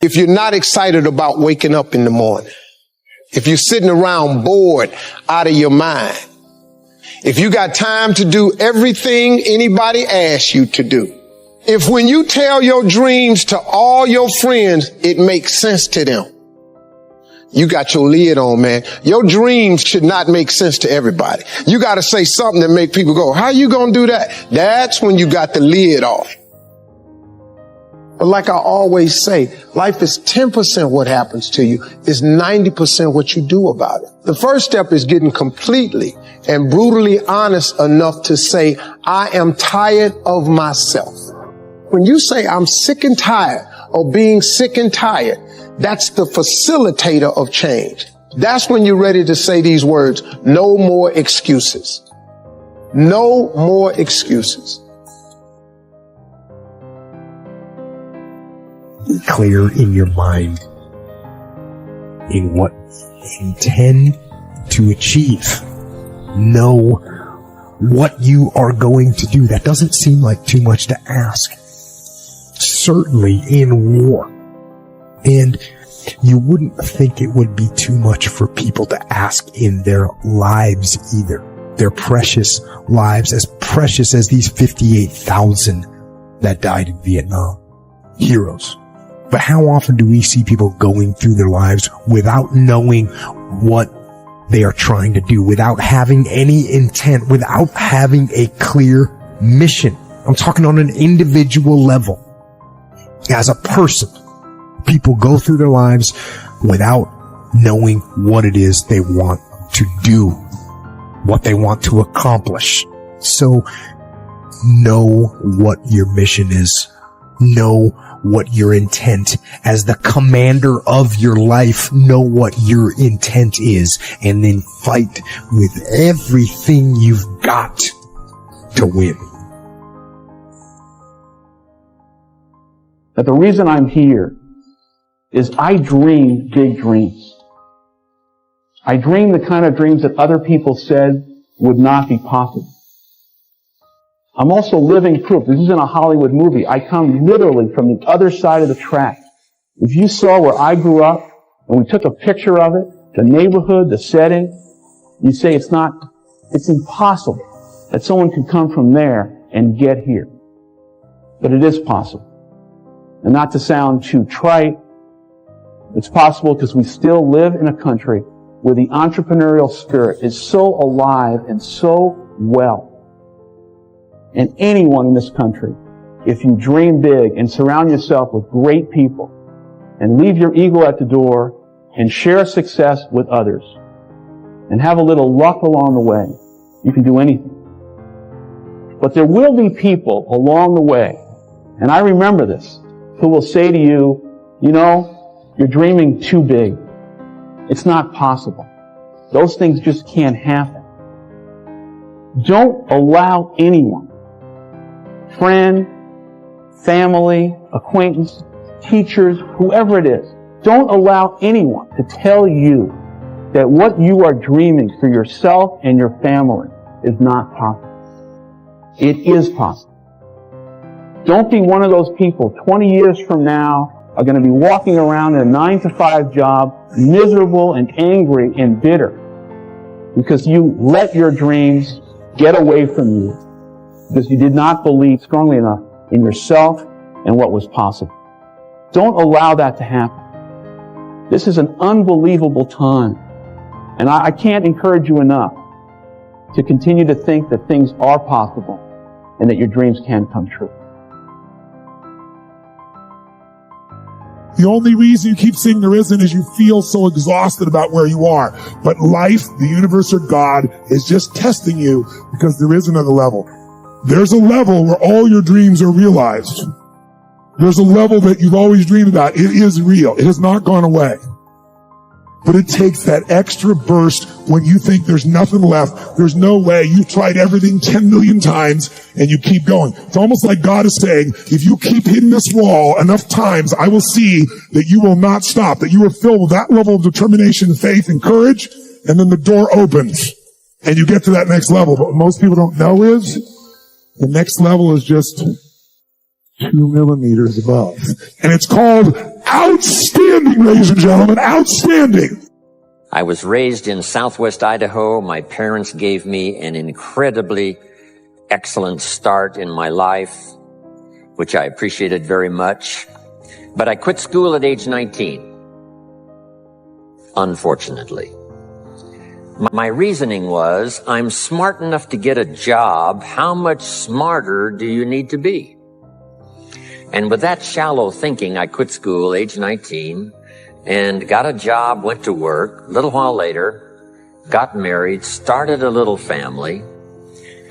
If you're not excited about waking up in the morning, if you're sitting around bored out of your mind, if you got time to do everything anybody asks you to do, if when you tell your dreams to all your friends, it makes sense to them, you got your lid on, man. Your dreams should not make sense to everybody. You got to say something that make people go, how you going to do that? That's when you got the lid off. But like I always say, life is 10% what happens to you, is 90% what you do about it. The first step is getting completely and brutally honest enough to say, I am tired of myself. When you say I'm sick and tired of being sick and tired, that's the facilitator of change. That's when you're ready to say these words, no more excuses. No more excuses. Be clear in your mind in what you intend to achieve. Know what you are going to do. That doesn't seem like too much to ask. Certainly in war. And you wouldn't think it would be too much for people to ask in their lives either. Their precious lives, as precious as these 58,000 that died in Vietnam. Heroes. But how often do we see people going through their lives without knowing what they are trying to do, without having any intent, without having a clear mission? I'm talking on an individual level. As a person, people go through their lives without knowing what it is they want to do, what they want to accomplish. So know what your mission is. Know what your intent as the commander of your life. Know what your intent is, and then fight with everything you've got to win. That the reason I'm here is I dream big dreams. I dream the kind of dreams that other people said would not be possible. I'm also living proof. This isn't a Hollywood movie. I come literally from the other side of the track. If you saw where I grew up, and we took a picture of it, the neighborhood, the setting, you'd say it's impossible that someone could come from there and get here. But it is possible. And not to sound too trite, it's possible because we still live in a country where the entrepreneurial spirit is so alive and so well. And anyone in this country, if you dream big and surround yourself with great people and leave your ego at the door and share success with others and have a little luck along the way, you can do anything. But there will be people along the way, and I remember this, who will say to you, you know, you're dreaming too big. It's not possible. Those things just can't happen. Don't allow anyone, friend, family, acquaintance, teachers, whoever it is, don't allow anyone to tell you that what you are dreaming for yourself and your family is not possible. It is possible. Don't be one of those people 20 years from now are going to be walking around in a 9-to-5 job, miserable and angry and bitter because you let your dreams get away from you because you did not believe strongly enough in yourself and what was possible. Don't allow that to happen. This is an unbelievable time. And I can't encourage you enough to continue to think that things are possible and that your dreams can come true. The only reason you keep saying there isn't is you feel so exhausted about where you are. But life, the universe, or God is just testing you because there is another level. There's a level where all your dreams are realized. There's a level that you've always dreamed about. It is real. It has not gone away. But it takes that extra burst when you think there's nothing left. There's no way. You've tried everything 10 million times and you keep going. It's almost like God is saying, if you keep hitting this wall enough times, I will see that you will not stop, that you are filled with that level of determination, faith, and courage, and then the door opens and you get to that next level. But what most people don't know is the next level is just 2 millimeters above. And it's called Outstanding, ladies and gentlemen, outstanding. I was raised in southwest Idaho. My parents gave me an incredibly excellent start in my life, which I appreciated very much. But I quit school at age 19, unfortunately. My reasoning was, I'm smart enough to get a job. How much smarter do you need to be? And with that shallow thinking, I quit school, age 19, and got a job, went to work. A little while later, got married, started a little family,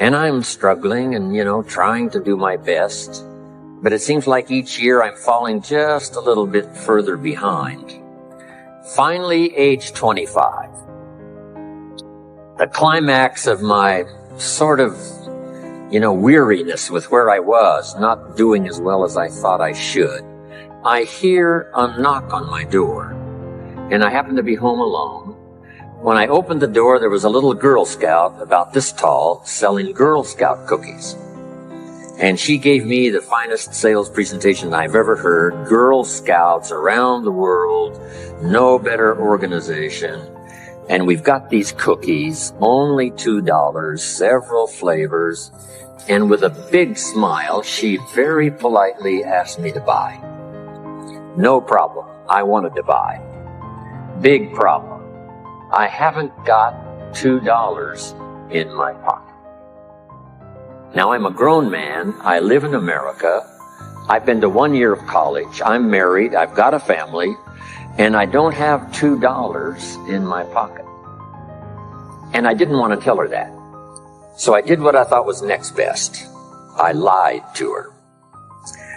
and I'm struggling and, trying to do my best. But it seems like each year I'm falling just a little bit further behind. Finally, age 25. The climax of my sort of, weariness with where I was, not doing as well as I thought I should. I hear a knock on my door, and I happen to be home alone. When I opened the door, there was a little Girl Scout about this tall selling Girl Scout cookies. And she gave me the finest sales presentation I've ever heard. Girl Scouts around the world, no better organization. And we've got these cookies, only $2, several flavors. And with a big smile, she very politely asked me to buy. No problem. I wanted to buy. Big problem. I haven't got $2 in my pocket. Now, I'm a grown man. I live in America. I've been to 1 year of college. I'm married. I've got a family. And I don't have $2 in my pocket. And I didn't want to tell her that. So I did what I thought was next best. I lied to her.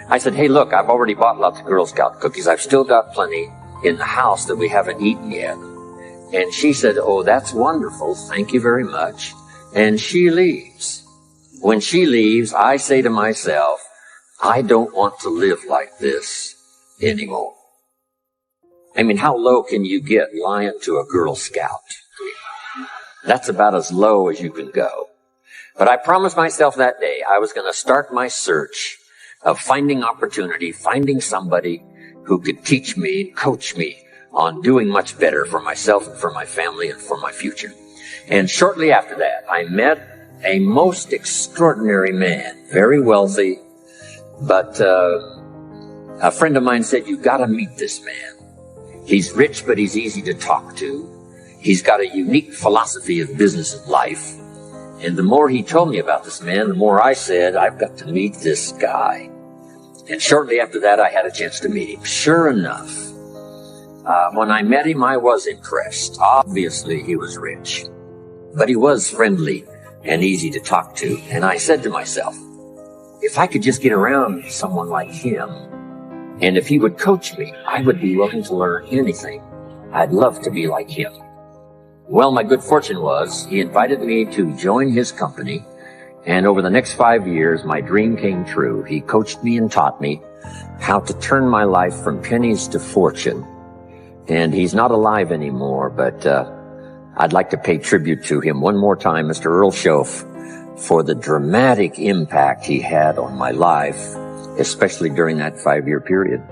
I said, hey, look, I've already bought lots of Girl Scout cookies. I've still got plenty in the house that we haven't eaten yet. And she said, oh, that's wonderful. Thank you very much. And she leaves. When she leaves, I say to myself, I don't want to live like this anymore. I mean, how low can you get lying to a Girl Scout? That's about as low as you can go. But I promised myself that day I was going to start my search of finding opportunity, finding somebody who could teach me, coach me on doing much better for myself and for my family and for my future. And shortly after that, I met a most extraordinary man, very wealthy, but a friend of mine said, you've got to meet this man. He's rich, but he's easy to talk to. He's got a unique philosophy of business and life. And the more he told me about this man, the more I said, I've got to meet this guy. And shortly after that, I had a chance to meet him. Sure enough, when I met him, I was impressed. Obviously, he was rich, but he was friendly and easy to talk to. And I said to myself, if I could just get around someone like him, and if he would coach me, I would be willing to learn anything. I'd love to be like him. Well, my good fortune was he invited me to join his company, and over the next 5 years, my dream came true. He coached me and taught me how to turn my life from pennies to fortune. And he's not alive anymore, but I'd like to pay tribute to him one more time, Mr. Earl Schoaf, for the dramatic impact he had on my life, especially during that 5-year period.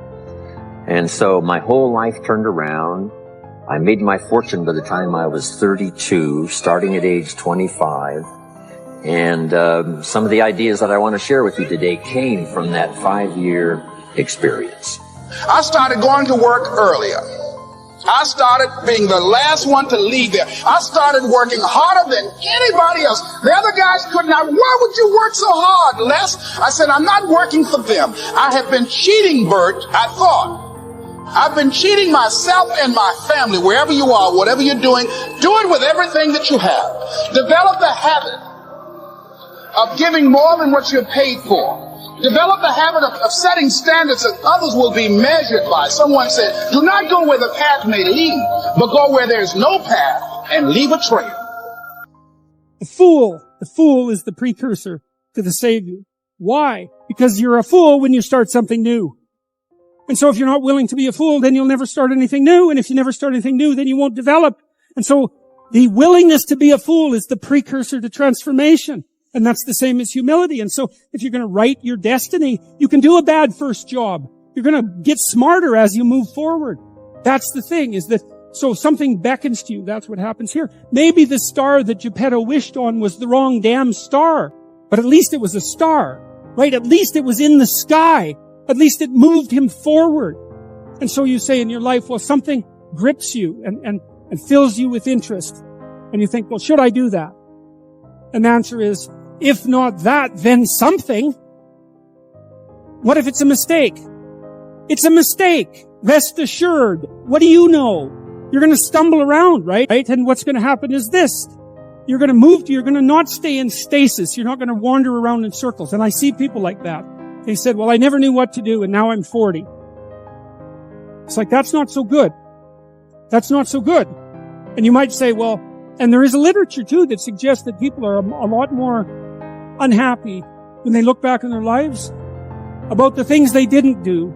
And so my whole life turned around. I made my fortune by the time I was 32, starting at age 25. And some of the ideas that I want to share with you today came from that 5-year experience. I started going to work earlier. I started being the last one to leave there. I started working harder than anybody else. The other guys could not. Why would you work so hard, Les? I said, I'm not working for them. I have been cheating, Bert, I thought. I've been cheating myself and my family. Wherever you are, whatever you're doing, do it with everything that you have. Develop the habit of giving more than what you're paid for. Develop the habit of setting standards that others will be measured by. Someone said, do not go where the path may lead, but go where there's no path and leave a trail. The fool is the precursor to the Savior. Why? Because you're a fool when you start something new. And so if you're not willing to be a fool, then you'll never start anything new. And if you never start anything new, then you won't develop. And so the willingness to be a fool is the precursor to transformation. And that's the same as humility. And so if you're going to write your destiny, you can do a bad first job. You're going to get smarter as you move forward. That's the thing, is that so something beckons to you. That's what happens here. Maybe the star that Geppetto wished on was the wrong damn star, but at least it was a star, right? At least it was in the sky. At least it moved him forward. And so you say in your life, well, something grips you and fills you with interest. And you think, well, should I do that? And the answer is, if not that, then something. What if it's a mistake? It's a mistake. Rest assured. What do you know? You're going to stumble around, right? And what's going to happen is this. You're going to move you're going to not stay in stasis. You're not going to wander around in circles. And I see people like that. They said, well, I never knew what to do, and now I'm 40. It's like, that's not so good. That's not so good. And you might say, well, and there is a literature too that suggests that people are a lot more unhappy when they look back in their lives about the things they didn't do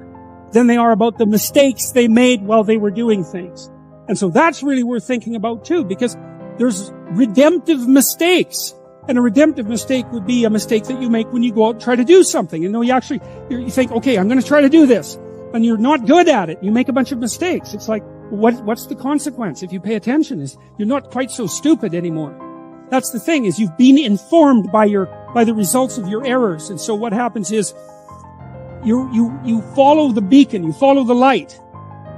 than they are about the mistakes they made while they were doing things. And so that's really worth thinking about too, because there's redemptive mistakes. And a redemptive mistake would be a mistake that you make when you go out and try to do something. You know, you think, okay, I'm going to try to do this. And you're not good at it. You make a bunch of mistakes. It's like, what's the consequence? If you pay attention, is you're not quite so stupid anymore. That's the thing, is you've been informed by the results of your errors. And so what happens is you follow the beacon, you follow the light.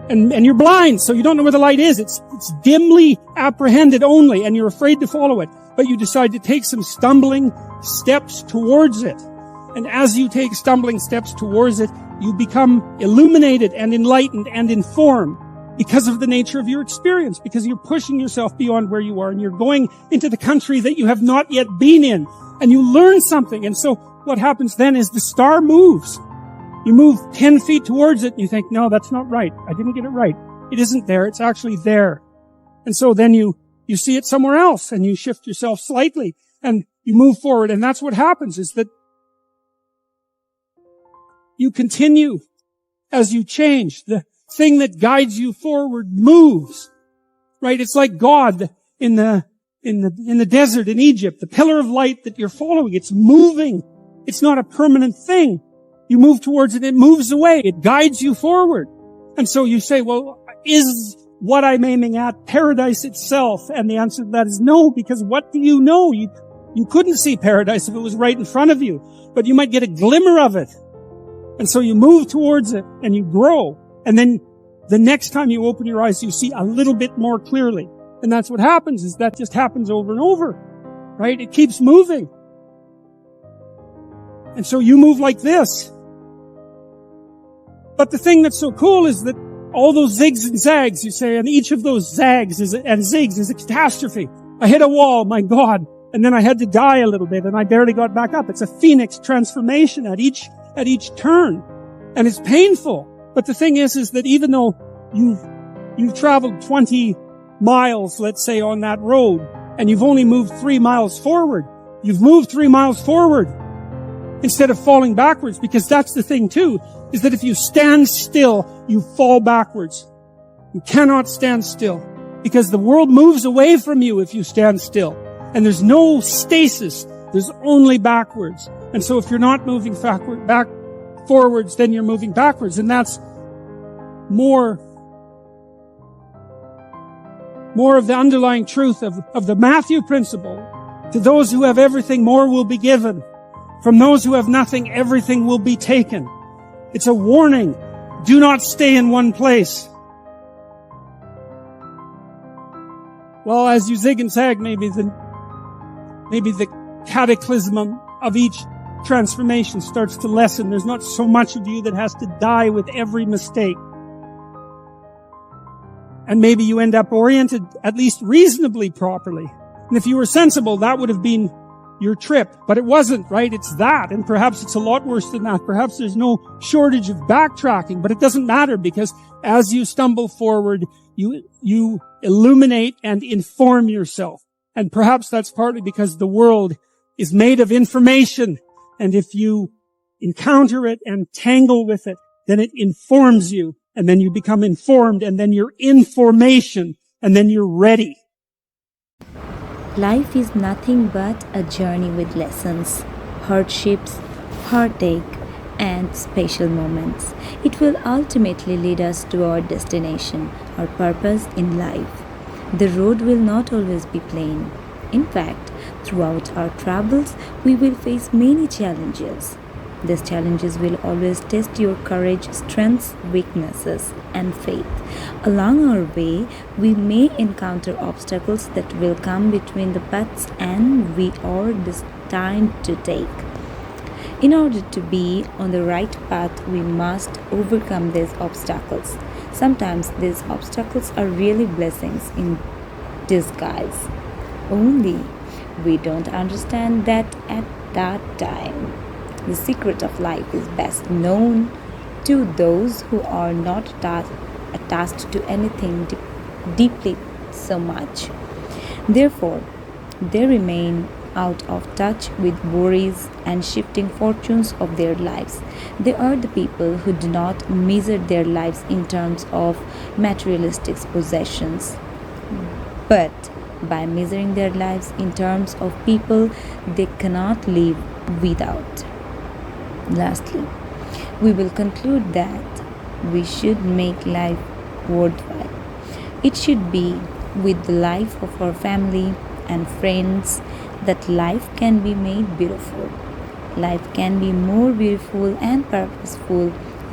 And you're blind, so you don't know where the light is. It's dimly apprehended only, and you're afraid to follow it. But you decide to take some stumbling steps towards it. And as you take stumbling steps towards it, you become illuminated and enlightened and informed because of the nature of your experience, because you're pushing yourself beyond where you are, and you're going into the country that you have not yet been in, and you learn something. And so what happens then is the star moves. You move 10 feet towards it, and you think, no, that's not right. I didn't get it right. It isn't there. It's actually there. And so then you see it somewhere else, and you shift yourself slightly, and you move forward. And that's what happens, is that you continue as you change. The thing that guides you forward moves, right? It's like God in the desert in Egypt, the pillar of light that you're following. It's moving. It's not a permanent thing. You move towards it, it moves away. It guides you forward. And so you say, well, is what I'm aiming at paradise itself? And the answer to that is no, because what do you know? You couldn't see paradise if it was right in front of you, but you might get a glimmer of it. And so you move towards it and you grow. And then the next time you open your eyes, you see a little bit more clearly. And that's what happens, is that just happens over and over, right? It keeps moving. And so you move like this. But the thing that's so cool is that all those zigs and zags, you say, and each of those zags and zigs is a catastrophe. I hit a wall, my God, and then I had to die a little bit, and I barely got back up. It's a phoenix transformation at each turn, and it's painful. But the thing is that even though you've traveled 20 miles, let's say, on that road, and you've only moved 3 miles forward, you've moved 3 miles forward instead of falling backwards, because that's the thing too, is that if you stand still, you fall backwards. You cannot stand still, because the world moves away from you if you stand still. And there's no stasis. There's only backwards. And so if you're not moving forwards, then you're moving backwards. And that's more of the underlying truth of the Matthew principle. To those who have everything, more will be given. From those who have nothing, everything will be taken. It's a warning. Do not stay in one place. Well, as you zig and zag, maybe the cataclysm of each transformation starts to lessen. There's not so much of you that has to die with every mistake. And maybe you end up oriented at least reasonably properly. And if you were sensible, that would have been your trip. But it wasn't, right? It's that. And perhaps it's a lot worse than that. Perhaps there's no shortage of backtracking, but it doesn't matter, because as you stumble forward, you illuminate and inform yourself. And perhaps that's partly because the world is made of information. And if you encounter it and tangle with it, then it informs you. And then you become informed, and then you're information, and then you're ready. Life is nothing but a journey with lessons, hardships, heartache, and special moments. It will ultimately lead us to our destination, our purpose in life. The road will not always be plain. In fact, throughout our travels, we will face many challenges. These challenges will always test your courage, strengths, weaknesses, and faith. Along our way, we may encounter obstacles that will come between the paths and we are destined to take. In order to be on the right path, we must overcome these obstacles. Sometimes these obstacles are really blessings in disguise. Only we don't understand that at that time. The secret of life is best known to those who are not attached to anything deeply so much. Therefore, they remain out of touch with worries and shifting fortunes of their lives. They are the people who do not measure their lives in terms of materialistic possessions, but by measuring their lives in terms of people they cannot live without. Lastly, we will conclude that we should make life worthwhile. It should be with the life of our family and friends that life can be made beautiful. Life can be more beautiful and purposeful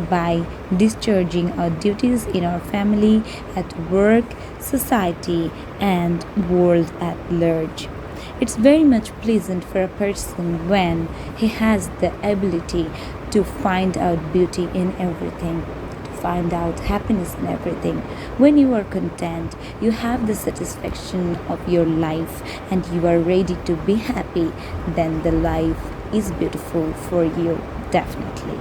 by discharging our duties in our family, at work, society, and world at large. It's very much pleasant for a person when he has the ability to find out beauty in everything, to find out happiness in everything. When you are content, you have the satisfaction of your life and you are ready to be happy, then the life is beautiful for you, definitely.